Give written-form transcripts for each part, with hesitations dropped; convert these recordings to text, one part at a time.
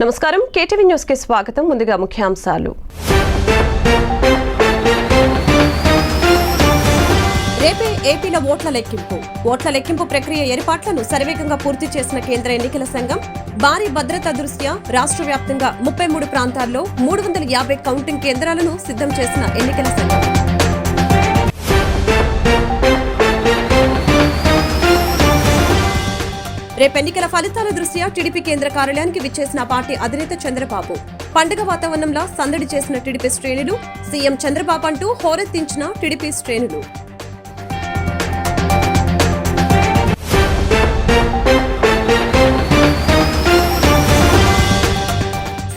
నమస్కారం, KTV news కి స్వాగతం. ముందుగా ముఖ్యాంశాలు. రేపే ఏపీలో ఓట్ల లెక్కింపు ప్రక్రియ ఏర్పాట్లను శరవేగంగా పూర్తి చేసిన కేంద్ర ఎన్నికల సంఘం. భారీ భద్రతా దృష్ట్యా రాష్ట్ర వ్యాప్తంగా 33 ప్రాంతాల్లో 350 కౌంటింగ్ కేంద్రాలను సిద్ధం చేసిన ఎన్నికల సంఘం. రేపు ఎన్నికల ఫలితాల దృష్ట్యా టీడీపీ కేంద్ర కార్యాలయానికి విచ్చేసిన పార్టీ అధినేత చంద్రబాబు. పండుగ వాతావరణంలో సందడి చేసిన టీడీపీ శ్రేణులు. సీఎం చంద్రబాబు అంటూ హోరెత్తించిన టీడీపీ శ్రేణులు.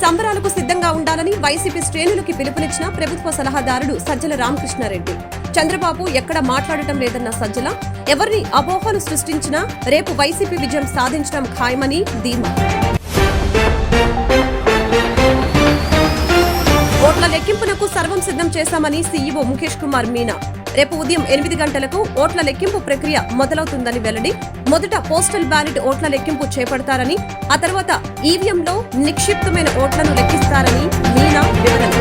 సంబరాలకు సిద్ధంగా ఉండాలని వైసీపీ శ్రేణులకి పిలుపునిచ్చిన ప్రభుత్వ సలహాదారుడు సజ్జల రామకృష్ణారెడ్డి. చంద్రబాబు ఎక్కడ మాట్లాడటం లేదన్న సజ్జల, ఎవరిని అపోహలు సృష్టించినా రేపు వైసీపీ విజయం సాధించడం ఖాయమని ధీమా. ఓట్ల లెక్కింపునకు సర్వం సిద్ధం చేశామని సీఈఓ ముఖేష్ కుమార్ మీనా. రేపు ఉదయం 8 గంటలకు ఓట్ల లెక్కింపు ప్రక్రియ మొదలవుతుందని వెల్లడి. మొదట పోస్టల్ బ్యాలెట్ ఓట్ల లెక్కింపు చేపడతారని, ఆ తర్వాత ఈవీఎంలో నిక్షిప్తమైన ఓట్లను లెక్కిస్తారని మీనా వివరణ.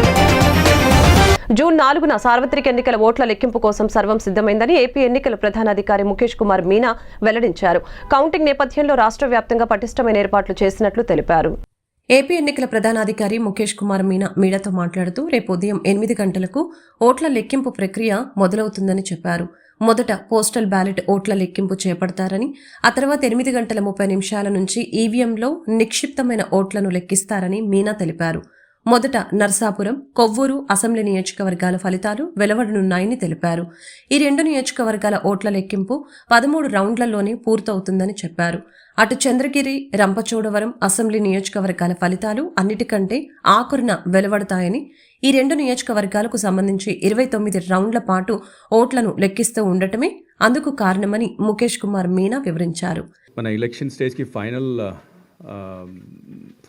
జూన్ 4న సార్వత్రిక ఎన్నికల ఓట్ల లెక్కింపు కోసం సర్వం సిద్ధమైందని ఏపీ ఎన్నికల ప్రధానాధికారి ముఖేష్ కుమార్ మీనా వెల్లడించారు. కౌంటింగ్ నేపథ్యంలో రాష్ట్ర వ్యాప్తంగా పటిష్టమైన ఏర్పాట్లు చేసినట్లు తెలిపారు. ఏపీ ఎన్నికల ప్రధానాధికారి ముఖేష్ కుమార్ మీనా మీడియాతో మాట్లాడుతూ రేపు ఉదయం 8 గంటలకు ఓట్ల లెక్కింపు ప్రక్రియ మొదలవుతుందని చెప్పారు. మొదట పోస్టల్ బ్యాలెట్ ఓట్ల లెక్కింపు చేపడతారని, ఆ తర్వాత 8:30 నుంచి ఈవీఎంలో నిక్షిప్తమైన ఓట్లను లెక్కిస్తారని మీనా తెలిపారు. మొదట నర్సాపురం, కొవ్వూరు అసెంబ్లీ నియోజకవర్గాల ఫలితాలు వెలువడనున్నాయని తెలిపారు. ఈ 2 నియోజకవర్గాల ఓట్ల లెక్కింపు 13 రౌండ్లలోనే పూర్తవుతుందని చెప్పారు. అటు చంద్రగిరి, రంపచోడవరం అసెంబ్లీ నియోజకవర్గాల ఫలితాలు అన్నిటికంటే ఆఖరున వెలువడతాయని, ఈ 2 నియోజకవర్గాలకు సంబంధించి 29 రౌండ్ల పాటు ఓట్లను లెక్కిస్తూ ఉండటమే అందుకు కారణమని ముఖేష్ కుమార్ మీనా వివరించారు. మన ఎలక్షన్ స్టేజ్కి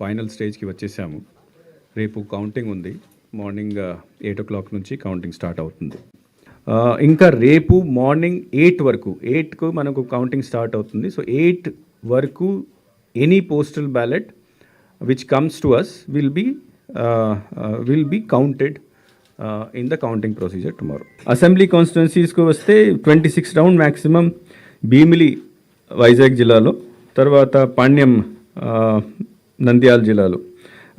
ఫైనల్ స్టేజ్కి వచ్చేసాము. రేపు కౌంటింగ్ ఉంది. మార్నింగ్ 8 o'clock నుంచి కౌంటింగ్ స్టార్ట్ అవుతుంది. ఇంకా రేపు మార్నింగ్ 8 వరకు, 8కు మనకు కౌంటింగ్ స్టార్ట్ అవుతుంది. సో 8 వరకు any postal ballot which comes to us will be counted in the counting procedure tomorrow. Assembly కాన్స్టిట్యున్సీస్కు వస్తే 26 రౌండ్ మ్యాక్సిమం భీమిలి వైజాగ్ జిల్లాలో, తర్వాత పాణ్యం నంద్యాల జిల్లాలో,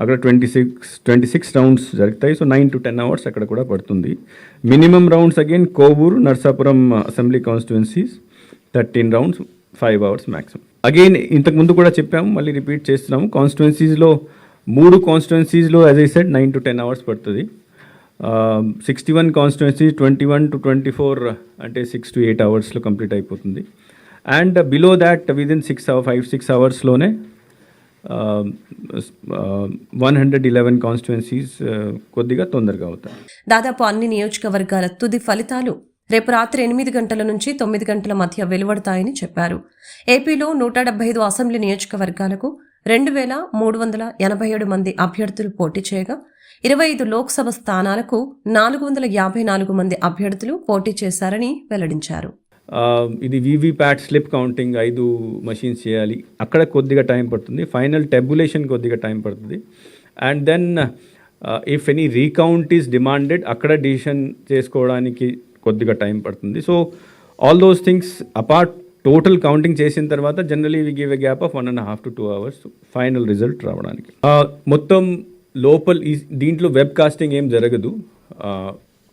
అక్కడ 26 రౌండ్స్ జరుగుతాయి. సో 9 to 10 hours అక్కడ కూడా పడుతుంది. Minimum rounds again Kovur, Narsapuram assembly constituencies 13 rounds, 5 hours maximum. Again ఇంతకుముందు కూడా చెప్పాము, మళ్ళీ రిపీట్ చేస్తున్నాము. కాన్స్టిట్యున్సీస్లో 3 కాన్స్టిట్యున్సీస్లో as I said 9 to 10 hours పడుతుంది. 61 కాన్స్టిట్యున్సీ 21 to 24 అంటే 6 to 8 hours కంప్లీట్ అయిపోతుంది. And below that within 5-6 hours - 111 constituencies కొద్దిగా తొందరగా అవుతాయి. దాదాపు అన్ని నియోజకవర్గాల తుది ఫలితాలు రేపు రాత్రి 8 గంటల నుంచి 9 గంటల మధ్య వెలువడతాయని చెప్పారు. ఏపీలో 175 అసెంబ్లీ నియోజకవర్గాలకు 2,387 మంది అభ్యర్థులు పోటీ చేయగా, 25 లోక్సభ స్థానాలకు 454 మంది అభ్యర్థులు పోటీ చేశారని వెల్లడించారు. ఇది వీవీప్యాట్ స్లిప్ కౌంటింగ్ 5 మషీన్స్ చేయాలి. అక్కడ కొద్దిగా టైం పడుతుంది. ఫైనల్ టెబులేషన్ కొద్దిగా టైం పడుతుంది. And then if any recount is demanded, అక్కడ డిసిషన్ చేసుకోవడానికి కొద్దిగా టైం పడుతుంది. So all those things apart, total counting చేసిన తర్వాత generally we give a gap of 1.5 to 2 hours final result రావడానికి. మొత్తం లోపల దీంట్లో వెబ్ కాస్టింగ్ ఏం జరగదు,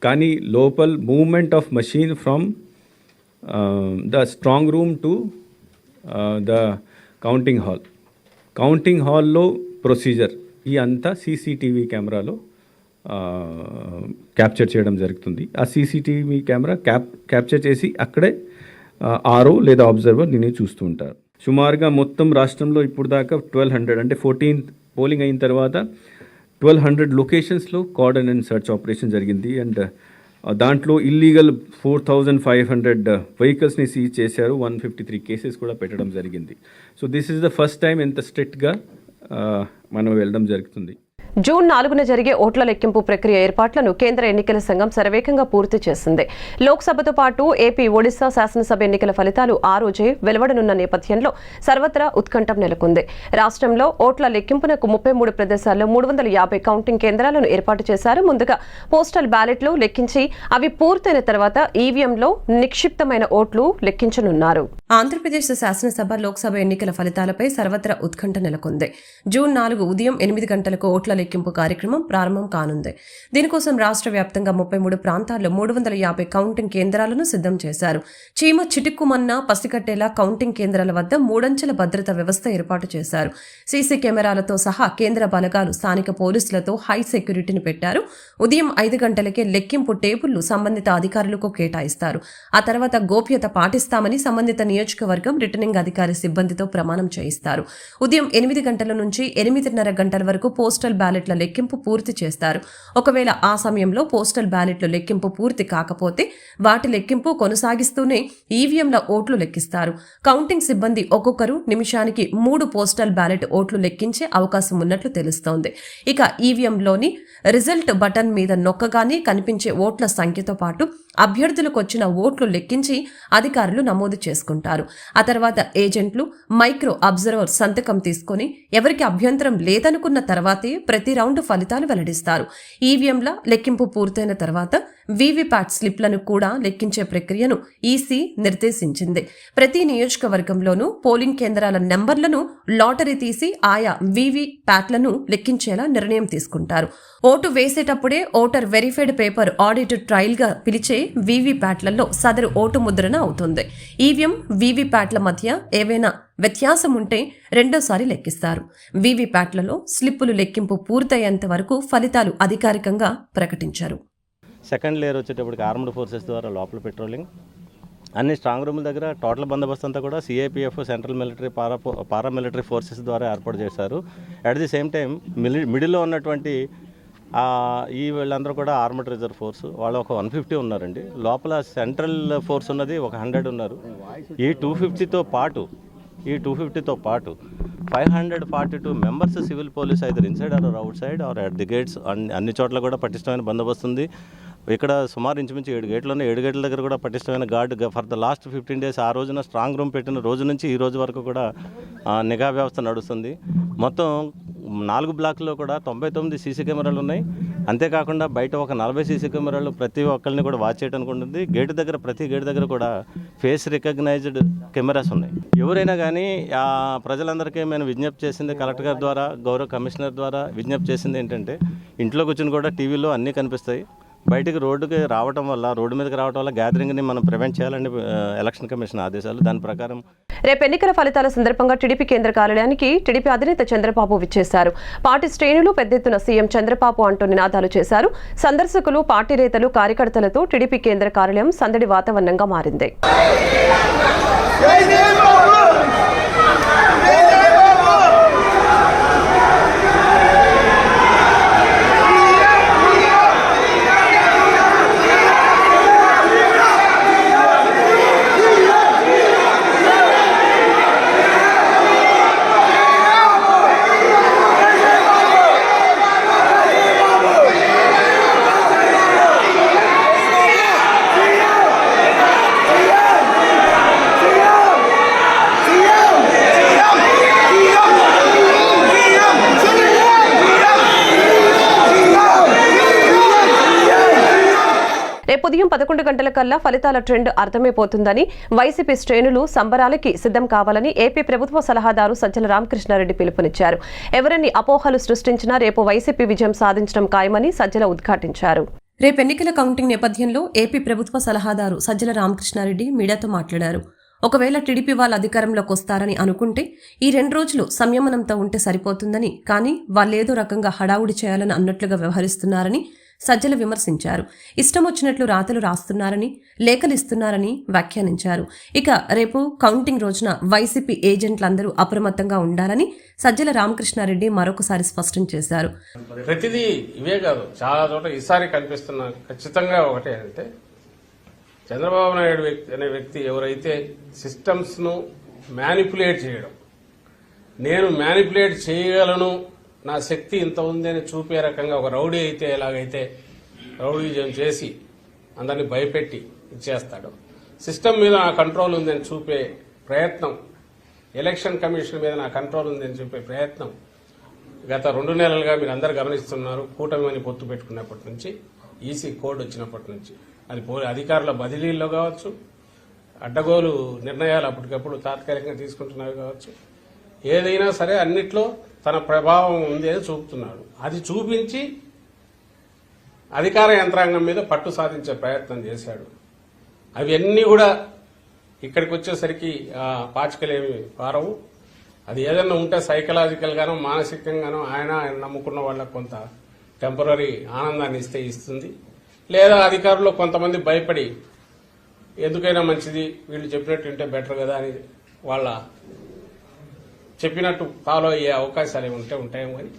కానీ లోపల movement of machine from the strong room to the counting hall procedure ఈ అంతా సీసీటీవీ కెమెరాలో క్యాప్చర్ చేయడం జరుగుతుంది. ఆ సీసీటీవీ కెమెరా క్యాప్చర్ చేసి అక్కడే ఆర్ఓ లేదా అబ్జర్వర్ దీన్ని చూస్తూ ఉంటారు. సుమారుగా మొత్తం రాష్ట్రంలో ఇప్పుడు దాకా 1200 అంటే 14th పోలింగ్ అయిన తర్వాత 1200 లొకేషన్స్లో కార్డన్ అండ్ సర్చ్ ఆపరేషన్ జరిగింది. అండ్ దాంట్లో ఇల్లీగల్ 4500 వెహికల్స్ని సీజ్ చేశారు. 153 కేసెస్ కూడా పెట్టడం జరిగింది. So this is the first time ఎంత స్ట్రిక్ట్గా మనం వెళ్ళడం జరుగుతుంది. జూన్ 4న జరిగే ఓట్ల లెక్కింపు ప్రక్రియ ఏర్పాట్లను కేంద్ర ఎన్నికల సంఘం శరవేగంగా పూర్తి చేసింది. లోక్సభతో పాటు ఏపీ, ఒడిశా శాసనసభ ఎన్నికల ఫలితాలు ఆ రోజే వెలువడనున్న నేపథ్యంలో సర్వత్రా ఉత్కంఠం నెలకొంది. రాష్ట్రంలో ఓట్ల లెక్కింపునకు 33 ప్రదేశాల్లో 350 కౌంటింగ్ కేంద్రాలను ఏర్పాటు చేశారు. ముందుగా పోస్టల్ బ్యాలెట్లు లెక్కించి అవి పూర్తయిన తర్వాత ఈవీఎంలో నిక్షిప్తమైన ఓట్లు లెక్కించనున్నారు. ఆంధ్రప్రదేశ్ శాసనసభ, లోక్సభ ఎన్నికల ఫలితాలపై సర్వత్రా ఉత్కంఠ నెలకొంది. జూన్ 4 ఉదయం 8 గంటలకు ఓట్ల లెక్కింపు కార్యక్రమం ప్రారంభం కానుంది. దీనికోసం రాష్ట్ర వ్యాప్తంగా 33 ప్రాంతాల్లో 350 కౌంటింగ్ కేంద్రాలను సిద్ధం చేశారు. చీమ చిటుక్కుమన్నా పసిగట్టేలా కౌంటింగ్ కేంద్రాల వద్ద 3 అంచెల భద్రతా వ్యవస్థ ఏర్పాటు చేశారు. సీసీ కెమెరాలతో సహా కేంద్ర బలగాలు, స్థానిక పోలీసులతో హై సెక్యూరిటీని పెట్టారు. ఉదయం 5 గంటలకే లెక్కింపు టేబుళ్లు సంబంధిత అధికారులకు కేటాయిస్తారు. ఆ తర్వాత గోప్యత పాటిస్తామని సంబంధిత నియోజకవర్గం రిటర్నింగ్ అధికారి సిబ్బందితో ప్రమాణం చేయిస్తారు. ఉదయం 8 గంటల నుంచి 8:30 గంటల వరకు పోస్టల్ బ్యాలెట్ల లెక్కింపు పూర్తి చేస్తారు. ఒకవేళ ఆ సమయంలో పోస్టల్ బ్యాలెట్ల లెక్కింపు పూర్తి కాకపోతే వాటి లెక్కింపు కొనసాగిస్తూనే ఈవీఎంల ఓట్లు లెక్కిస్తారు. కౌంటింగ్ సిబ్బంది ఒక్కొక్కరు నిమిషానికి 3 పోస్టల్ బ్యాలెట్ ఓట్లు లెక్కించే అవకాశం ఉన్నట్లు తెలుస్తోంది. ఇక ఈవీఎంలోని రిజల్ట్ బటన్ మీద నొక్కగానే కనిపించే ఓట్ల సంఖ్యతో పాటు అభ్యర్థులకు వచ్చిన ఓట్లు లెక్కించి అధికారులు నమోదు చేసుకుంటారు. ఆ తర్వాత ఏజెంట్లు, మైక్రో అబ్జర్వర్ సంతకం తీసుకుని ఎవరికి అభ్యంతరం లేదనుకున్న తర్వాతే ప్రతి రౌండ్ ఫలితాలు వెల్లడిస్తారు. ఈవీఎంల లెక్కింపు పూర్తయిన తర్వాత వీవీప్యాట్ స్లిప్లను కూడా లెక్కించే ప్రక్రియను ఈసీ నిర్దేశించింది. ప్రతి నియోజకవర్గంలోనూ పోలింగ్ కేంద్రాల నెంబర్లను లాటరీ తీసి ఆయా వీవీప్యాట్లను లెక్కించేలా నిర్ణయం తీసుకుంటారు. ఓటు వేసేటప్పుడే voter verified paper audit trail గా పిలిచే వీవీప్యాట్లలో సదరు ఓటు ముద్రణ అవుతుంది. ఈవీఎం, వీవీప్యాట్ల మధ్య ఏవైనా వ్యత్యాసం ఉంటే రెండోసారి లెక్కిస్తారు. వీవీప్యాట్లలో స్లిప్పులు లెక్కింపు పూర్తయ్యేంత వరకు ఫలితాలు అధికారికంగా ప్రకటించారు. సెకండ్ లేయర్ వచ్చేటప్పటికి ఆర్మ్డ్ ఫోర్సెస్ ద్వారా లోపల పెట్రోలింగ్, అన్ని స్ట్రాంగ్ రూముల దగ్గర టోటల్ బందోబస్తు అంతా కూడా CIPF, central military, paramilitary forces ద్వారా ఏర్పాటు చేశారు. అట్ ది సేమ్ టైం మిడిల్లో ఉన్నటువంటి ఈ వీళ్ళందరూ కూడా ఆర్మడ్ రిజర్వ్ ఫోర్స్, వాళ్ళు ఒక 150 ఉన్నారండి. లోపల సెంట్రల్ ఫోర్స్ ఉన్నది ఒక 100 ఉన్నారు. ఈ 250తో పాటు 542 members civil police either inside or outside or at the gates, అన్ని చోట్ల కూడా పటిష్టమైన బందోబస్తు ఉంది. ఇక్కడ సుమారు ఇంచుమించు 7 గేట్లు ఉన్నాయి. 7 గేట్ల దగ్గర కూడా పటిష్టమైన guard for the last 15 days, ఆ రోజున స్ట్రాంగ్ రూమ్ పెట్టిన రోజు నుంచి ఈ రోజు వరకు కూడా నిఘా వ్యవస్థ నడుస్తుంది. మొత్తం 4 బ్లాక్లో కూడా 99 సీసీ కెమెరాలు ఉన్నాయి. అంతేకాకుండా బయట ఒక 40 సీసీ కెమెరాలు ప్రతి ఒక్కరిని కూడా వాచ్ చేయడానికి ఉంటుంది. ప్రతి గేటు దగ్గర కూడా ఫేస్ రికగ్నైజ్డ్ కెమెరాస్ ఉన్నాయి. ఎవరైనా కానీ ప్రజలందరికీ మేము విజ్ఞప్తి చేసింది, కలెక్టర్ గారి ద్వారా, గౌరవ కమిషనర్ ద్వారా విజ్ఞప్తి చేసింది ఏంటంటే, ఇంట్లో కూర్చొని కూడా టీవీలో అన్నీ కనిపిస్తాయి. బయటికి రోడ్డు మీదకి రావడం వల్ల గ్యాదరింగ్ని మనం ప్రివెంట్ చేయాలని ఎలక్షన్ కమిషన్ ఆదేశాలు. దాని ప్రకారం రేపు ఎన్నికల ఫలితాల సందర్భంగా టీడీపీ కేంద్ర కార్యాలయానికి టీడీపీ అధినేత చంద్రబాబు విచ్చేశారు. పార్టీ శ్రేణులు పెద్ద ఎత్తున సీఎం చంద్రబాబు అంటూ నినాదాలు చేశారు. సందర్శకులు, పార్టీ నేతలు, కార్యకర్తలతో టీడీపీ కేంద్ర కార్యాలయం సందడి వాతావరణంగా మారింది. రేపు ఉదయం 11 గంటలకల్లా ఫలితాల ట్రెండ్ అర్థమైపోతుందని వైసీపీ శ్రేణులు సంబరాలకి సిద్ధం కావాలని ఏపీ ప్రభుత్వ సలహాదారు సజ్జల రామకృష్ణారెడ్డి పిలుపునిచ్చారు. ఎవరన్ని అపోహలు సృష్టించినా రేపు వైసీపీ విజయం సాధించడం ఖాయమని సజ్జల ఉద్ఘాటించారు. రేపు ఎన్నికల కౌంటింగ్ నేపథ్యంలో ఏపీ ప్రభుత్వ సలహాదారు సజ్జల రామకృష్ణారెడ్డి మీడియాతో మాట్లాడారు. ఒకవేళ టీడీపీ వాళ్ళు అధికారంలోకి వస్తారని అనుకుంటే ఈ 2 రోజులు సంయమనంతో ఉంటే సరిపోతుందని, కానీ వాళ్ళేదో రకంగా హడావుడి చేయాలని అన్నట్లుగా వ్యవహరిస్తున్నారని సజ్జల విమర్శించారు. ఇష్టం వచ్చినట్లు రాతలు రాస్తున్నారని, లేఖలు ఇస్తున్నారని వ్యాఖ్యానించారు. ఇక రేపు కౌంటింగ్ రోజున వైసీపీ ఏజెంట్లందరూ అప్రమత్తంగా ఉండాలని సజ్జల రామకృష్ణారెడ్డి మరొకసారి స్పష్టం చేశారు. ప్రతిదీ ఇవే కాదు, చాలా చోట ఈసారి కనిపిస్తున్న ఖచ్చితంగా ఒకటే అంటే, చంద్రబాబు నాయుడు అనే వ్యక్తి ఎవరైతే సిస్టమ్స్ ను మ్యానిపులేట్ చేయడం, నేను మ్యానిపులేట్ చేయగలను నా శక్తి ఇంత ఉంది అని చూపే రకంగా ఒక రౌడీ అయితే ఎలాగైతే రౌడీజం చేసి అందరినీ భయపెట్టి ఇచ్చేస్తాడు, సిస్టమ్ మీద నా కంట్రోల్ ఉందని చూపే ప్రయత్నం, ఎలక్షన్ కమిషన్ మీద నా కంట్రోల్ ఉందని చూపే ప్రయత్నం గత 2 నెలలుగా మీరు అందరు గమనిస్తున్నారు. కూటమి అని పొత్తు పెట్టుకున్నప్పటి నుంచి, ఈసీ కోడ్ వచ్చినప్పటి నుంచి, అది అధికారుల బదిలీల్లో కావచ్చు, అడ్డగోలు నిర్ణయాలు అప్పటికప్పుడు తాత్కాలికంగా తీసుకుంటున్నవి కావచ్చు, ఏదైనా సరే అన్నిట్లో తన ప్రభావం ఉంది అని చూపుతున్నాడు. అది చూపించి అధికార యంత్రాంగం మీద పట్టు సాధించే ప్రయత్నం చేశాడు. అవన్నీ కూడా ఇక్కడికి వచ్చేసరికి పాచికలేమి పారవు. అది ఏదైనా ఉంటే సైకలాజికల్ గానో మానసికంగానో ఆయన నమ్ముకున్న వాళ్ళకు కొంత టెంపరీ ఆనందాన్ని ఇస్తుంది. లేదా అధికారులు కొంతమంది భయపడి ఎందుకైనా మంచిది వీళ్ళు చెప్పినట్టు ఉంటే బెటర్ కదా అని వాళ్ళ చెప్పినట్టు ఫాలో అయ్యే అవకాశాలు ఏమి ఉంటాయేమో కానీ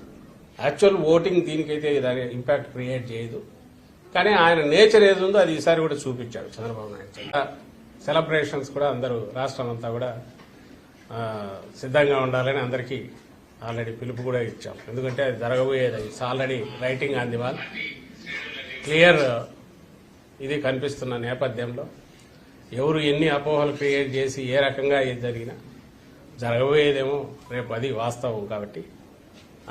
యాక్చువల్ ఓటింగ్ దీనికైతే దాని ఇంపాక్ట్ క్రియేట్ చేయదు. కానీ ఆయన నేచర్ ఏది ఉందో అది ఈసారి కూడా చూపించాడు చంద్రబాబు నాయుడు. సెలబ్రేషన్స్ కూడా అందరూ రాష్ట్రం అంతా కూడా సిద్ధంగా ఉండాలని అందరికీ ఆల్రెడీ పిలుపు కూడా ఇచ్చాం. ఎందుకంటే అది జరగబోయేది, it's already writing on the wall, clear ఇది కనిపిస్తున్న నేపథ్యంలో ఎవరు ఎన్ని అపోహలు క్రియేట్ చేసి ఏ రకంగా ఏది జరిగినా జరగబోయేదేమో రేపు అది వాస్తవం. కాబట్టి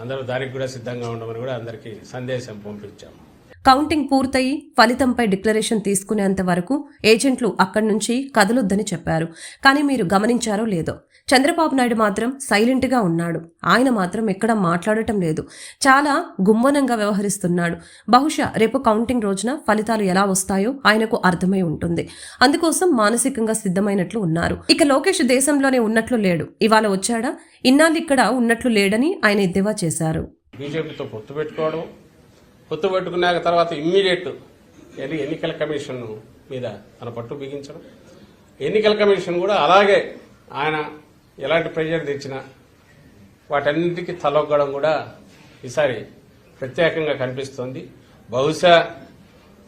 అందరూ దానికి కూడా సిద్ధంగా ఉండమని కూడా అందరికీ సందేశం పంపించాము. కౌంటింగ్ పూర్తయి ఫలితంపై డిక్లరేషన్ తీసుకునేంత వరకు ఏజెంట్లు అక్కడి నుంచి కదలొద్దని చెప్పారు. కానీ మీరు గమనించారో లేదో, చంద్రబాబు నాయుడు మాత్రం సైలెంట్గా ఉన్నాడు. ఆయన మాత్రం ఎక్కడా మాట్లాడటం లేదు. చాలా గుమ్మనంగా వ్యవహరిస్తున్నాడు. బహుశా రేపు కౌంటింగ్ రోజున ఫలితాలు ఎలా వస్తాయో ఆయనకు అర్థమై ఉంటుంది. అందుకోసం మానసికంగా సిద్ధమైనట్లు ఉన్నారు. ఇక లోకేష్ దేశంలోనే ఉన్నట్లు లేడు. ఇవాళ వచ్చాడా, ఇన్నాళ్ళు ఇక్కడ ఉన్నట్లు లేడని ఆయన ఎద్దేవా చేశారు. బీజేపీతో పొత్తు పెట్టుకున్నాక తర్వాత ఇమ్మీడియట్ ఎన్నికల కమిషన్ మీద తన పట్టు బిగించడం, ఎన్నికల కమిషన్ కూడా అలాగే ఆయన ఎలాంటి ప్రెజర్ తెచ్చినా వాటన్నిటికీ తలొగ్గడం కూడా ఈసారి ప్రత్యేకంగా కనిపిస్తోంది. బహుశా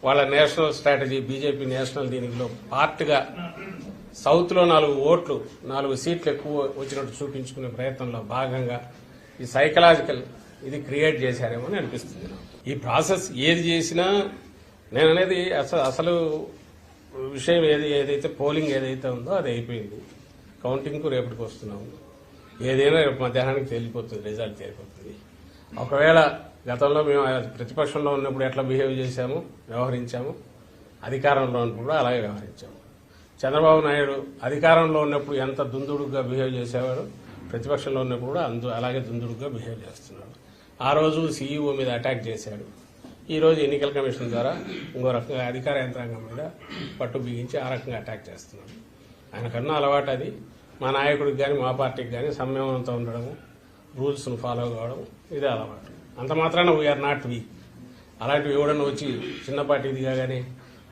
వాళ్ళ నేషనల్ స్ట్రాటజీ, బీజేపీ నేషనల్ దీనిలో పార్ట్గా సౌత్లో 4 సీట్లు ఎక్కువ వచ్చినట్టు చూపించుకునే ప్రయత్నంలో భాగంగా ఈ సైకలాజికల్ ఇది క్రియేట్ చేశారేమో అని అనిపిస్తుంది. ఈ ప్రాసెస్ ఏది చేసినా నేను అనేది అసలు విషయం ఏదైతే పోలింగ్ ఏదైతే ఉందో అది అయిపోయింది. కౌంటింగ్కు రేపటికి వస్తున్నాము. ఏదైనా రేపు మధ్యాహ్నానికి తేలిపోతుంది, రిజల్ట్ తేలిపోతుంది. ఒకవేళ గతంలో మేము ప్రతిపక్షంలో ఉన్నప్పుడు ఎట్లా వ్యవహరించాము, అధికారంలో ఉన్నప్పుడు కూడా అలాగే వ్యవహరించాము. చంద్రబాబు నాయుడు అధికారంలో ఉన్నప్పుడు ఎంత దుందుడుగా బిహేవ్ చేసేవాడు, ప్రతిపక్షంలో ఉన్నప్పుడు కూడా అలాగే దుందుడుగా బిహేవ్ చేస్తున్నాడు. ఆ రోజు సీఈఓ మీద అటాక్ చేశాడు. ఈరోజు ఎన్నికల కమిషన్ ద్వారా ఇంకో రకంగా అధికార యంత్రాంగం మీద పట్టు బిగించి ఆ రకంగా అటాక్ చేస్తున్నాడు. ఆయనకన్నా అలవాటు అది. మా నాయకుడికి కానీ మా పార్టీకి కానీ సంయమనంతో ఉండడము, రూల్స్ను ఫాలో కావడం ఇదే అలవాటు. అంత మాత్రాన వీఆర్ నాట్ వీక్. అలాంటివి ఎవడన్నా వచ్చి చిన్న పార్టీది కాగానే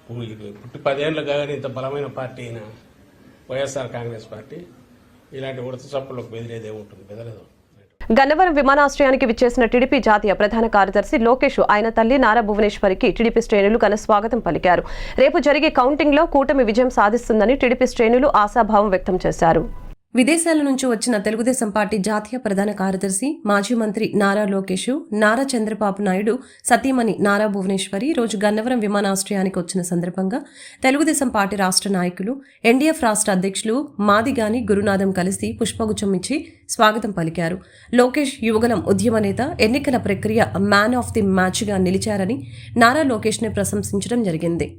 పుట్టి 10 ఏళ్ళు కాగానే ఇంత బలమైన పార్టీ అయిన వైఎస్ఆర్ కాంగ్రెస్ పార్టీ ఇలాంటి ఉడత చప్పులకు బెదిరేదేముంటుంది, బెదరదు. గన్నవరం విమానాశ్రయానికి విచ్చేసిన టీడీపీ జాతీయ ప్రధాన కార్యదర్శి లోకేష్ ఆయన తల్లి నారా భువనేశ్వరికి టీడీపీ శ్రేణులు ఘన స్వాగతం పలికారు. రేపు జరిగే కౌంటింగ్ లో కూటమి విజయం సాధిస్తుందని టీడీపీ శ్రేణులు ఆశాభావం వ్యక్తం చేశారు. విదేశాల నుంచి వచ్చిన తెలుగుదేశం పార్టీ జాతీయ ప్రధాన కార్యదర్శి మాజీ మంత్రి నారా లోకేష్, నారా చంద్రబాబు నాయుడు సతీమణి నారా భువనేశ్వరి రోజు గన్నవరం విమానాశ్రయానికి వచ్చిన సందర్భంగా తెలుగుదేశం పార్టీ రాష్ట్ర నాయకులు, ఎన్డీఎఫ్ రాష్ట్ర అధ్యక్షులు మాదిగాని గురునాథం కలిసి పుష్పగుచ్చం ఇచ్చి స్వాగతం పలికారు. లోకేష్ యువగలం ఉద్యమ నేత, ఎన్నికల ప్రక్రియ మ్యాన్ ఆఫ్ ది మ్యాచ్గా నిలిచారని నారా లోకేష్ని ప్రశంసించడం జరిగింది.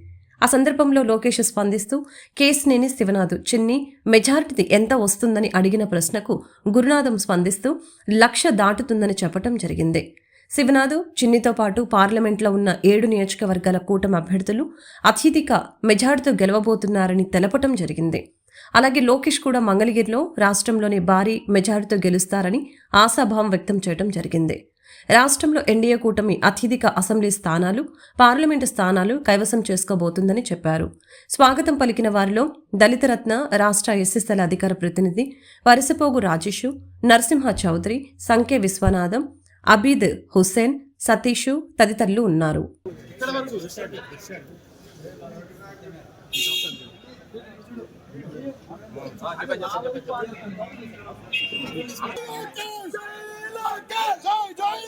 ఆ సందర్భంలో లోకేష్ స్పందిస్తూ కేశినేని శివనాథ్ చిన్ని మెజారిటీ ఎంత వస్తుందని అడిగిన ప్రశ్నకు గురునాథం స్పందిస్తూ 1,00,000 దాటుతుందని చెప్పడం జరిగింది. శివనాథ్, చిన్నితో పాటు పార్లమెంట్లో ఉన్న 7 నియోజకవర్గాల కూటమి అభ్యర్థులు అత్యధిక మెజారిటీతో గెలవబోతున్నారని తెలపడం జరిగింది. అలాగే లోకేష్ కూడా మంగళగిరిలో రాష్ట్రంలోని భారీ మెజారిటీతో గెలుస్తారని ఆశాభావం వ్యక్తం చేయడం జరిగింది. రాష్ట్రంలో ఎన్డీఏ కూటమి అత్యధిక అసెంబ్లీ స్థానాలు, పార్లమెంటు స్థానాలు కైవసం చేసుకోబోతుందని చెప్పారు. స్వాగతం పలికిన వారిలో దళితరత్న రాష్ట్ర ఎస్సీల అధికార ప్రతినిధి వరసపోగు రాజేష్, నరసింహ చౌదరి, సంఖ్య విశ్వనాథం, అబీద్ హుస్సేన్, సతీష్ తదితరులు ఉన్నారు. జై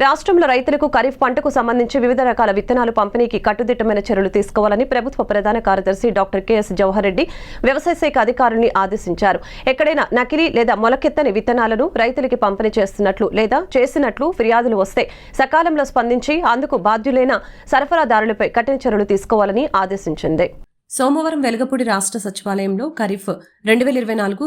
రాష్ట్రంలో రైతులకు ఖరీఫ్ పంటకు సంబంధించి వివిధ రకాల విత్తనాలు పంపిణీకి కట్టుదిట్టమైన చర్యలు తీసుకోవాలని ప్రభుత్వ ప్రధాన కార్యదర్శి డాక్టర్ కెఎస్ జవహర్ రెడ్డి వ్యవసాయ శాఖ అధికారులను ఆదేశించారు. ఎక్కడైనా నకిలీ లేదా మొలకెత్తని విత్తనాలను రైతులకి పంపిణీ చేస్తున్నట్లు లేదా చేసినట్లు ఫిర్యాదులు వస్తే సకాలంలో స్పందించి అందుకు బాధ్యులైన సరఫరాదారులపై కఠిన చర్యలు తీసుకోవాలని ఆదేశించింది. సోమవారం వెలగపూడి రాష్ట్ర సచివాలయంలో ఖరీఫ్ 2024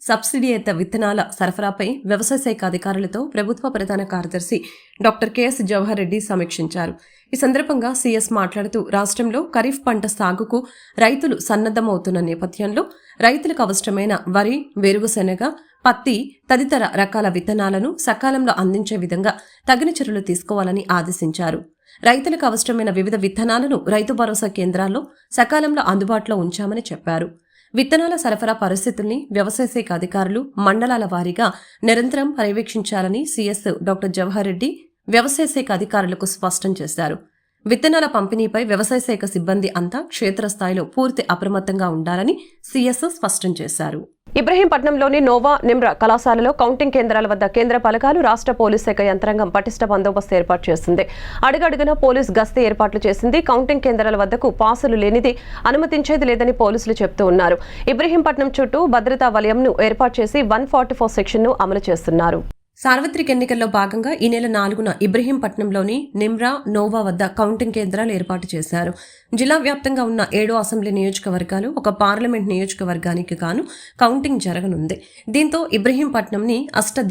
సబ్సిడీయేతర విత్తనాల సరఫరాపై వ్యవసాయ శాఖ అధికారులతో ప్రభుత్వ ప్రధాన కార్యదర్శి డాక్టర్ కెఎస్ జవహర్ రెడ్డి సమీక్షించారు. ఈ సందర్భంగా సీఎస్ మాట్లాడుతూ రాష్ట్రంలో ఖరీఫ్ పంట సాగుకు రైతులు సన్నద్దమవుతున్న నేపథ్యంలో రైతులకు అవసరమైన వరి, వేరుశెనగ, పత్తి తదితర రకాల విత్తనాలను సకాలంలో అందించే విధంగా తగిన చర్యలు తీసుకోవాలని ఆదేశించారు. రైతులకు అవసరమైన వివిధ విత్తనాలను రైతు భరోసా కేంద్రాల్లో సకాలంలో అందుబాటులో ఉంచామని చెప్పారు. విత్తనాల సరఫరా పరిస్థితుల్ని వ్యవసాయ శాఖ అధికారులు మండలాల వారీగా నిరంతరం పర్యవేక్షించాలని సీఎస్ డాక్టర్ జవహర్ రెడ్డి వ్యవసాయ శాఖ అధికారులకు స్పష్టం చేశారు. విత్తనాల పంపిణీపై వ్యవసాయ శాఖ సిబ్బంది అంతా క్షేత్రస్థాయిలో పూర్తి అప్రమత్తంగా ఉండాలని సీఎస్ స్పష్టం చేశారు. ఇబ్రహీంపట్నంలోని నోవా నిమ్రా కళాశాలలో కౌంటింగ్ కేంద్రాల వద్ద కేంద్ర పలకాలు రాష్ట్ర పోలీస్ శాఖ యంత్రాంగం పటిష్ట బందోబస్తు ఏర్పాటు చేసింది. అడుగడుగున పోలీస్ గస్తీ ఏర్పాట్లు చేసింది. కౌంటింగ్ కేంద్రాల వద్దకు పాసులు లేనిది అనుమతించేది లేదని పోలీసులు చెబుతూ ఉన్నారు. ఇబ్రహీంపట్నం చుట్టూ భద్రతా వలయంను ఏర్పాటు చేసి 144 సెక్షన్ను అమలు చేస్తున్నారు. సార్వత్రిక ఎన్నికల్లో భాగంగా ఈ నెల 4న ఇబ్రహీంపట్నంలోని నిమ్రా, నోవా వద్ద కౌంటింగ్ కేంద్రాలు ఏర్పాటు చేశారు. జిల్లా వ్యాప్తంగా ఉన్న 7 అసెంబ్లీ నియోజకవర్గాలు, ఒక పార్లమెంట్ నియోజకవర్గానికి గాను కౌంటింగ్ జరగనుంది. దీంతో ఇబ్రహీంపట్నంని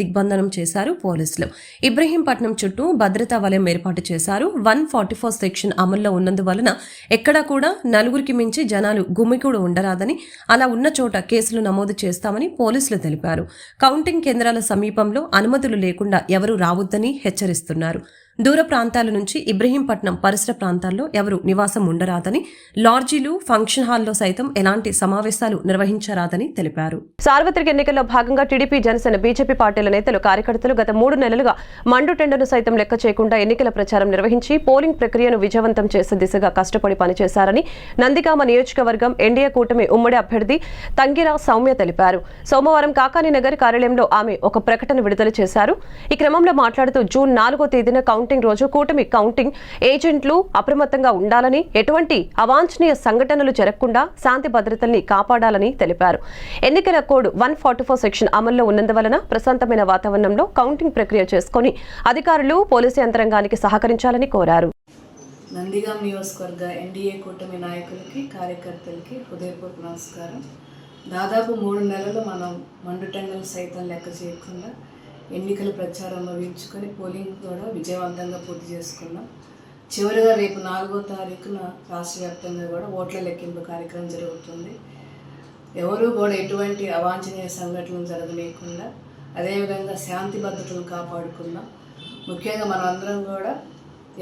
దిగ్బంధనం చేశారు పోలీసులు. ఇబ్రహీంపట్నం చుట్టూ భద్రతా వలయం ఏర్పాటు చేశారు. 144 సెక్షన్ అమల్లో ఉన్నందువలన ఎక్కడా కూడా 4కి మించి జనాలు గుమికూడు ఉండరాదని, అలా ఉన్న చోట కేసులు నమోదు చేస్తామని పోలీసులు తెలిపారు. కౌంటింగ్ కేంద్రాల సమీపంలో అనుమతులు లేకుండా ఎవరూ రావద్దని హెచ్చరిస్తున్నారు. దూర ప్రాంతాల నుంచి ఇబ్రహీంపట్నం పరిసర ప్రాంతాల్లో ఎవరూ నివాసం ఉండరాదని, లాడ్జీలు, ఫంక్షన్ హాల్లో సైతం ఎలాంటి సమావేశాలు నిర్వహించరాదని తెలిపారు. సార్వత్రిక ఎన్నికల్లో భాగంగా టీడీపీ, జనసేన, బీజేపీ పార్టీల నేతలు, కార్యకర్తలు గత 3 నెలలుగా మండుటెండను సైతం లెక్క చేయకుండా ఎన్నికల ప్రచారం నిర్వహించి పోలింగ్ ప్రక్రియను విజయవంతం చేసే దిశగా కష్టపడి పనిచేశారని నందిగామ నియోజకవర్గం ఎన్డీఏ కూటమి ఉమ్మడి అభ్యర్థి తంగిరా సౌమ్య తెలిపారు. సోమవారం కాకానీ నగర్ కార్యాలయంలో ఆమె ఒక ప్రకటన విడుదల చేశారు. ఈ క్రమంలో మాట్లాడుతూ జూన్ 4వ తేదీన కౌంటింగ్ రోజు కూటమి కౌంటింగ్ ఏజెంట్లు అప్రమత్తంగా ఉండాలని, ఎటువంటి అవాంఛనీయ సంఘటనలు జరగకుండా శాంతి భద్రతల్ని కాపాడాలని తెలిపారు. ఎన్నికల కోడ్ 144 సెక్షన్ అమల్లో ఉన్నందువలన ప్రశాంతమైన వాతావరణంలో కౌంటింగ్ ప్రక్రియ చేసుకుని అధికారులు, పోలీసు యంత్రాంగానికి సహకరించాలని కోరారు. నందిగాం నియోజకవర్గ ఎన్డీఏ కూటమి నాయకులకి, కార్యకర్తలకి హృదయపూర్వక నమస్కారం. దాదాపు 3 నెలలు మనం మండుటెండలు సైతం లెక్క చేయకుండా ఎన్నికల ప్రచారం ముగించుకొని పోలింగ్ కూడా విజయవంతంగా పూర్తి చేసుకున్నాం. చివరిగా రేపు 4వ తారీఖున రాష్ట్ర వ్యాప్తంగా కూడా ఓట్ల లెక్కింపు కార్యక్రమం జరుగుతుంది. ఎవరు కూడా ఎటువంటి అవాంఛనీయ సంఘటనలు జరగలేకుండా, అదేవిధంగా శాంతి భద్రతలు కాపాడుకున్నాం. ముఖ్యంగా మనం అందరం కూడా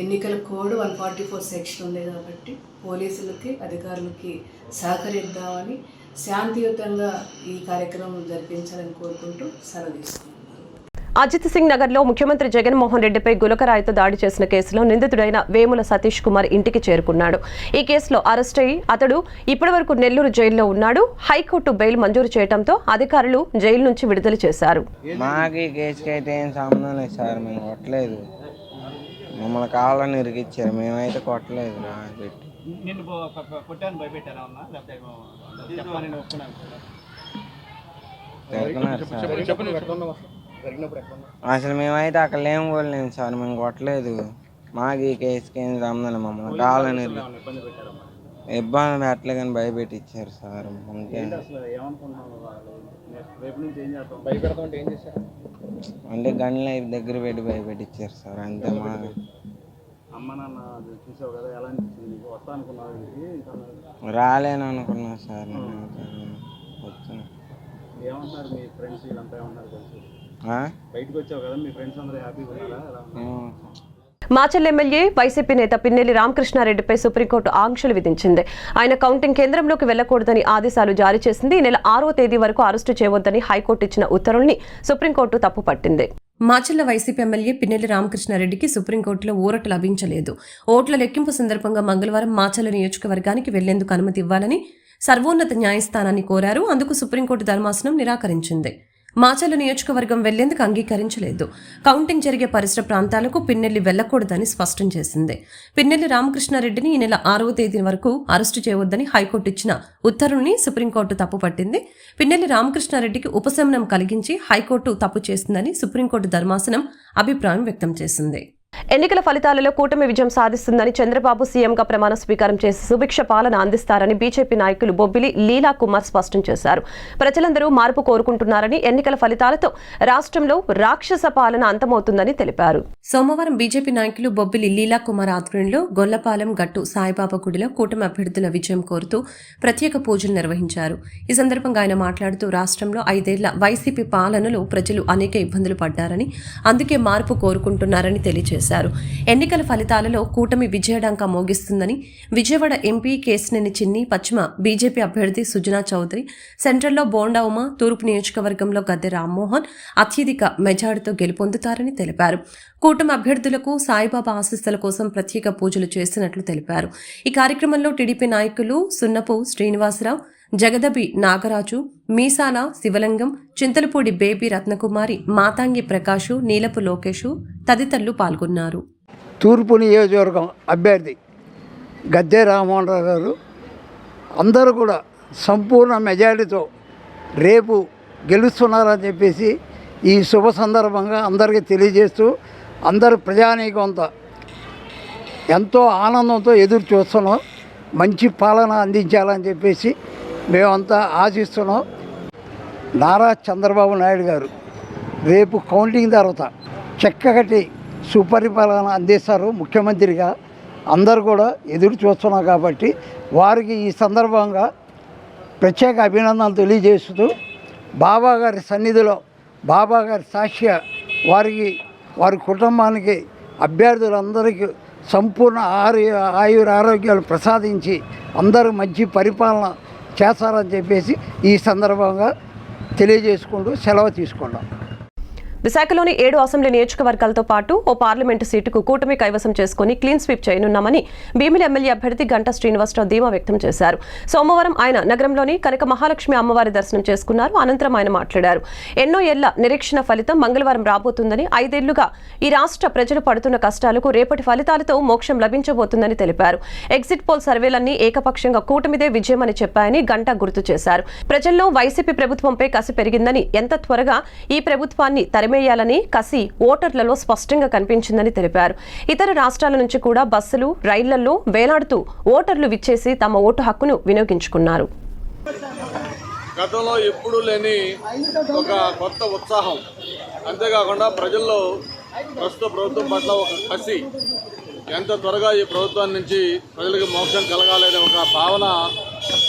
ఎన్నికల కోడ్ 144 సెక్షన్ ఉంది కాబట్టి పోలీసులకి, అధికారులకి సహకరిద్దామని, శాంతియుతంగా ఈ కార్యక్రమం జరిపించాలని కోరుకుంటూ సెలవు తీసుకున్నాం. అజిత్ సింగ్ నగర్ లో ముఖ్యమంత్రి జగన్మోహన్ రెడ్డిపై గులకరాయితో దాడి చేసిన కేసులో నిందితుడైన వేముల సతీష్ కుమార్ ఇంటికి చేరుకున్నాడు. ఈ కేసులో అరెస్ట్ అయ్యి అతడు ఇప్పటివరకు నెల్లూరు జైల్లో ఉన్నాడు. హైకోర్టు బెయిల్ మంజూరు చేయడంతో అధికారులు జైలు నుంచి విడుదల చేశారు. మాకు ఈ కేసుకి అయితే ఏం సంబంధం లేదు సార్, మేము కొట్టలేదు. మమ్మల్ని కావాలని ఇరికిచ్చారు, మేమైతే కొట్టలేదు. పెట్టి నిన్ను కొట్టాను భయపెట్టారా ఉన్నా లేకపోతే చెప్పమని నేను ఒప్పుకున్నాను అసలు మేమైతే అక్కడ లేము కూడా లేము సార్, మేము కొట్టలేదు. మాకు ఈ కేసుకి ఏం సంబంధం, మమ్మల్ని కావాలని ఇబ్బంది పెట్టలే కానీ భయపెట్టించారు సార్. అంతే అంటే గన్లు అవి దగ్గర పెట్టి భయపెట్టించారు సార్, అంతే. మా అమ్మ నాన్న చూసావు కదా, ఎలా అనిపించింది? వస్తా అనుకున్నావు? రాలేను అనుకున్నా సార్, నేను వచ్చాను. ఏమంటున్నారు మీ ఫ్రెండ్స్ వీళ్ళంతా? ఏమన్నారు తెలుసు? బయటకు వచ్చావు కదా, మీ ఫ్రెండ్స్ అందరూ హ్యాపీగా ఉన్నారా? మాచల్ ఎమ్మెల్యే వైసీపీ నేత పిన్నెల్లి రామకృష్ణారెడ్డిపై సుప్రీంకోర్టు ఆంక్షలు విధించింది. ఆయన కౌంటింగ్ కేంద్రంలోకి వెళ్లకూడదని ఆదేశాలు జారీ చేసింది. ఈ నెల 6వ తేదీ వరకు అరెస్టు చేయవద్దని హైకోర్టు ఇచ్చిన ఉత్తర్వుల్ని సుప్రీంకోర్టు తప్పుపట్టింది. మాచల్ల వైసీపీ ఎమ్మెల్యే పిన్నెల్లి రామకృష్ణారెడ్డికి సుప్రీంకోర్టులో ఊరట లభించలేదు. ఓట్ల లెక్కింపు సందర్భంగా మంగళవారం మాచల్ల నియోజకవర్గానికి వెళ్లేందుకు అనుమతి ఇవ్వాలని సర్వోన్నత న్యాయస్థానాన్ని కోరారు. అందుకు సుప్రీంకోర్టు ధర్మాసనం నిరాకరించింది. మాచల్ల నియోజకవర్గం వెళ్లేందుకు అంగీకరించలేదు. కౌంటింగ్ జరిగే పరిసర ప్రాంతాలకు పిన్నెల్లి వెళ్లకూడదని స్పష్టం చేసింది. పిన్నెల్లి రామకృష్ణారెడ్డిని ఈ నెల 6వ తేదీ వరకు అరెస్టు చేయవద్దని హైకోర్టు ఇచ్చిన ఉత్తర్వుల్ని సుప్రీంకోర్టు తప్పుపట్టింది. పిన్నెల్లి రామకృష్ణారెడ్డికి ఉపశమనం కలిగించి హైకోర్టు తప్పు చేసిందని సుప్రీంకోర్టు ధర్మాసనం అభిప్రాయం వ్యక్తం చేసింది. ఎన్నికల ఫలితాలలో కూటమి విజయం సాధిస్తుందని చంద్రబాబు సీఎంగా ప్రమాణ స్వీకారం చేసి సుభిక్ష పాలన అందిస్తారని బీజేపీ నాయకులు బొబ్బిలి లీలా కుమార్ స్పష్టం చేశారు. ప్రజలందరూ మార్పు కోరుకుంటున్నారని, ఎన్నికల ఫలితాలతో రాష్ట్రంలో రాక్షస పాలన అంతమవుతుందని తెలిపారు. సోమవారం బీజేపీ నాయకులు బొబ్బిలి లీలా కుమార్ ఆధ్వర్యంలో గొల్లపాలెం గట్టు సాయిబాబా గుడిలో కూటమి అభ్యర్థుల విజయం కోరుతూ ప్రత్యేక పూజలు నిర్వహించారు. ఈ సందర్భంగా ఆయన మాట్లాడుతూ రాష్ట్రంలో 5 ఏళ్ల వైసీపీ పాలనలో ప్రజలు అనేక ఇబ్బందులు పడ్డారని, అందుకే మార్పు కోరుకుంటున్నారని తెలియజేశారు. ఎన్నికల ఫలితాలలో కూటమి విజయడంకా మోగిస్తుందని, విజయవాడ ఎంపీ కేశినేని చిన్ని, పశ్చిమ బీజేపీ అభ్యర్థి సుజనా చౌదరి, సెంట్రల్లో బోండా ఉమా, తూర్పు నియోజకవర్గంలో గద్దె రామ్మోహన్ అత్యధిక మెజార్టీతో గెలుపొందుతారని తెలిపారు. కూటమి అభ్యర్థులకు సాయిబాబా ఆశీస్సుల కోసం ప్రత్యేక పూజలు చేస్తున్నట్లు తెలిపారు. ఈ కార్యక్రమంలో టీడీపీ నాయకులు సున్నపు శ్రీనివాసరావు, జగదబి నాగరాజు, మీసాల శివలింగం, చింతలపూడి బేబీ రత్నకుమారి, మాతాంగి ప్రకాషు, నీలపు లోకేషు తదితరులు పాల్గొన్నారు. తూర్పు నియోజకవర్గం అభ్యర్థి గద్దె రామ్మోహన్ రావు గారు అందరూ కూడా సంపూర్ణ మెజారిటీతో రేపు గెలుస్తున్నారని చెప్పేసి ఈ శుభ సందర్భంగా అందరికీ తెలియజేస్తూ, అందరు ప్రజానీకంతా ఎంతో ఆనందంతో ఎదురు చూస్తున్నాం. మంచి పాలన అందించాలని చెప్పేసి మేమంతా ఆశిస్తున్నాం. నారా చంద్రబాబు నాయుడు గారు రేపు కౌంటింగ్ తర్వాత చక్కటి సుపరిపాలన అందిస్తారు ముఖ్యమంత్రిగా. అందరూ కూడా ఎదురు చూస్తున్నాం కాబట్టి వారికి ఈ సందర్భంగా ప్రత్యేక అభినందనలు తెలియజేస్తూ, బాబా గారి సన్నిధిలో బాబా గారి సాక్షిగా వారి కుటుంబానికి అభ్యర్థులందరికీ సంపూర్ణ ఆయురారోగ్యాలు ప్రసాదించి అందరూ మంచి పరిపాలన చేస్తారని చెప్పేసి ఈ సందర్భంగా తెలియజేసుకుంటూ సెలవు తీసుకున్నాం. విశాఖలోని 7 అసెంబ్లీ నియోజకవర్గాలతో పాటు ఓ పార్లమెంటు సీటుకు కూటమి కైవసం చేసుకుని క్లీన్ స్వీప్ చేయనున్నామని భీమిలి ఎమ్మెల్యే అభ్యర్థి గంటా శ్రీనివాసరావు ధీమా వ్యక్తం చేశారు. సోమవారం ఆయన నగరంలోని కనక మహాలక్ష్మి అమ్మవారి దర్శనం చేసుకున్నారు. అనంతరం ఆయన మాట్లాడారు. ఎన్నో ఏళ్ల నిరీక్షణ ఫలితం మంగళవారం రాబోతుందని, 5 ఏళ్లుగా ఈ రాష్ట్ర ప్రజలు పడుతున్న కష్టాలకు రేపటి ఫలితాలతో మోక్షం లభించబోతుందని తెలిపారు. ఎగ్జిట్ పోల్ సర్వేలన్నీ ఏకపక్షంగా కూటమిదే విజయమని చెప్పాయని గంటా గుర్తు చేశారు. ప్రజల్లో వైసీపీ ప్రభుత్వంపై కసి పెరిగిందని, ఎంత త్వరగా ఈ ప్రభుత్వాన్ని తరిమేయాలని కసి ఓటర్లలో స్పష్టంగా కనిపించిందని తెలిపారు. ఇతర రాష్ట్రాల నుంచి కూడా బస్సులు, రైళ్లలో వేలాడుతూ ఓటర్లు విచ్చేసి తమ ఓటు హక్కును వినియోగించుకున్నారు. గతంలో ఎప్పుడూ లేని ఒక కొత్త ఉత్సాహం, అంతేకాకుండా ప్రజల్లో ప్రస్తుత ప్రభుత్వం పట్ల ఒక కసి, ఎంత త్వరగా ఈ ప్రభుత్వం నుంచి ప్రజలకు మోక్షం కలగాలనే ఒక భావన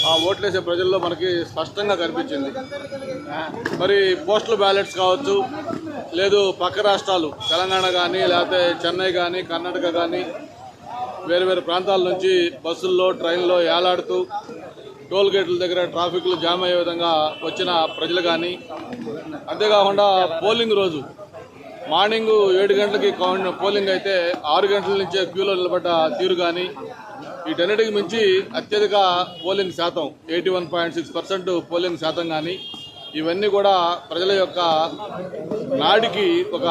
ఆ ఓట్లేసే ప్రజల్లో మనకి స్పష్టంగా కనిపించింది. మరి పోస్టల్ బ్యాలెట్స్ కావచ్చు, లేదు పక్క రాష్ట్రాలు తెలంగాణ కానీ, లేకపోతే చెన్నై కానీ, కర్ణాటక కానీ, వేరు వేరు ప్రాంతాల నుంచి బస్సుల్లో, ట్రైన్లో ఏలాడుతూ టోల్ గేట్ల దగ్గర ట్రాఫిక్లు జామ్ అయ్యే విధంగా వచ్చిన ప్రజలు కానీ, అంతేకాకుండా పోలింగ్ రోజు మార్నింగ్ 7 గంటలకి పోలింగ్ అయితే 6 గంటల నుంచే క్యూలో నిలబడ్డ తీరు కానీ, వీటన్నిటికి మించి అత్యధిక పోలింగ్ శాతం 81.6% పోలింగ్ శాతం కానీ, ఇవన్నీ కూడా ప్రజల యొక్క నాడికి ఒక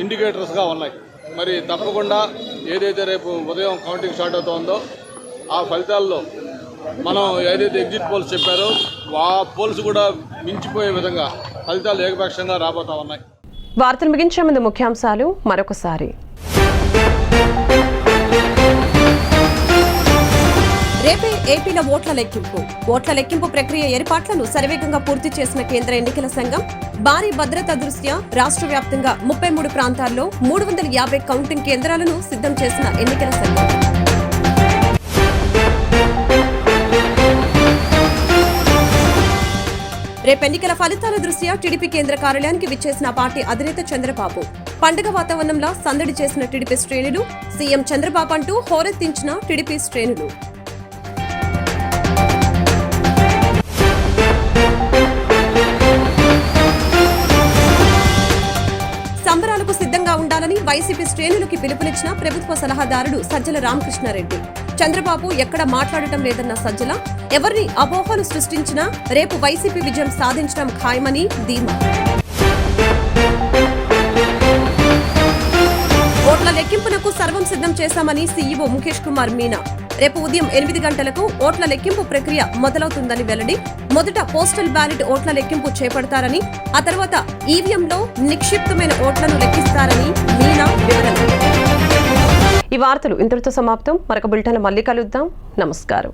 ఇండికేటర్స్గా ఉన్నాయి. మరి తప్పకుండా ఏదైతే రేపు ఉదయం కౌంటింగ్ స్టార్ట్ అవుతుందో ఆ ఫలితాల్లో మనం ఏదైతే ఎగ్జిట్ పోల్స్ చెప్పారో ఆ పోల్స్ కూడా మించిపోయే విధంగా ఫలితాలు ఏకపక్షంగా రాబోతా ఉన్నాయి. వార్తలు ముగించే ముందు ముఖ్యాంశాలు మరొకసారి. రేపే ఏపీలో ఓట్ల లెక్కింపు ప్రక్రియ ఏర్పాట్లను శరవేగంగా పూర్తి చేసిన కేంద్ర ఎన్నికల సంఘం. భారీ భద్రతా దృష్ట్యా రాష్ట్ర వ్యాప్తంగా 33 ప్రాంతాల్లో 350 కౌంటింగ్ కేంద్రాలను సిద్ధం చేసిన ఎన్నికల సంఘం. రేపు ఎన్నికల ఫలితాల దృష్ట్యా టీడీపీ కేంద్ర కార్యాలయానికి విచ్చేసిన పార్టీ అధినేత చంద్రబాబు. పండుగ వాతావరణంలో సందడి చేసిన టీడీపీ శ్రేణులు. సీఎం చంద్రబాబు అంటూ హోరెత్తించిన టీడీపీ శ్రేణులు. సంబరాలకు సిద్ధంగా ఉండాలని వైసీపీ శ్రేణులకి పిలుపునిచ్చిన ప్రభుత్వ సలహాదారుడు సజ్జల రామకృష్ణారెడ్డి. చంద్రబాబు ఎక్కడ మాట్లాడటం లేదన్న సజ్జల, ఎవరిని అపోహలు సృష్టించినా రేపు వైసీపీ విజయం సాధించడం ఖాయమని ధీమా. ఓట్ల లెక్కింపునకు సర్వం సిద్ధం చేశామని సీఈఓ ముఖేష్ కుమార్ మీనా. రేపు ఉదయం 8 గంటలకు ఓట్ల లెక్కింపు ప్రక్రియ మొదలవుతుందని వెల్లడి. మొదట పోస్టల్ బ్యాలెట్ ఓట్ల లెక్కింపు చేపడతారని, ఆ తర్వాత ఈవీఎంలో నిక్షిప్తమైన ఓట్లను లెక్కిస్తారని మీనా వివరణ. ఈ వార్తలు ఇంతటితో సమాప్తం. మరొక బులెటిన్ మళ్ళీ కలుద్దాం. నమస్కారం.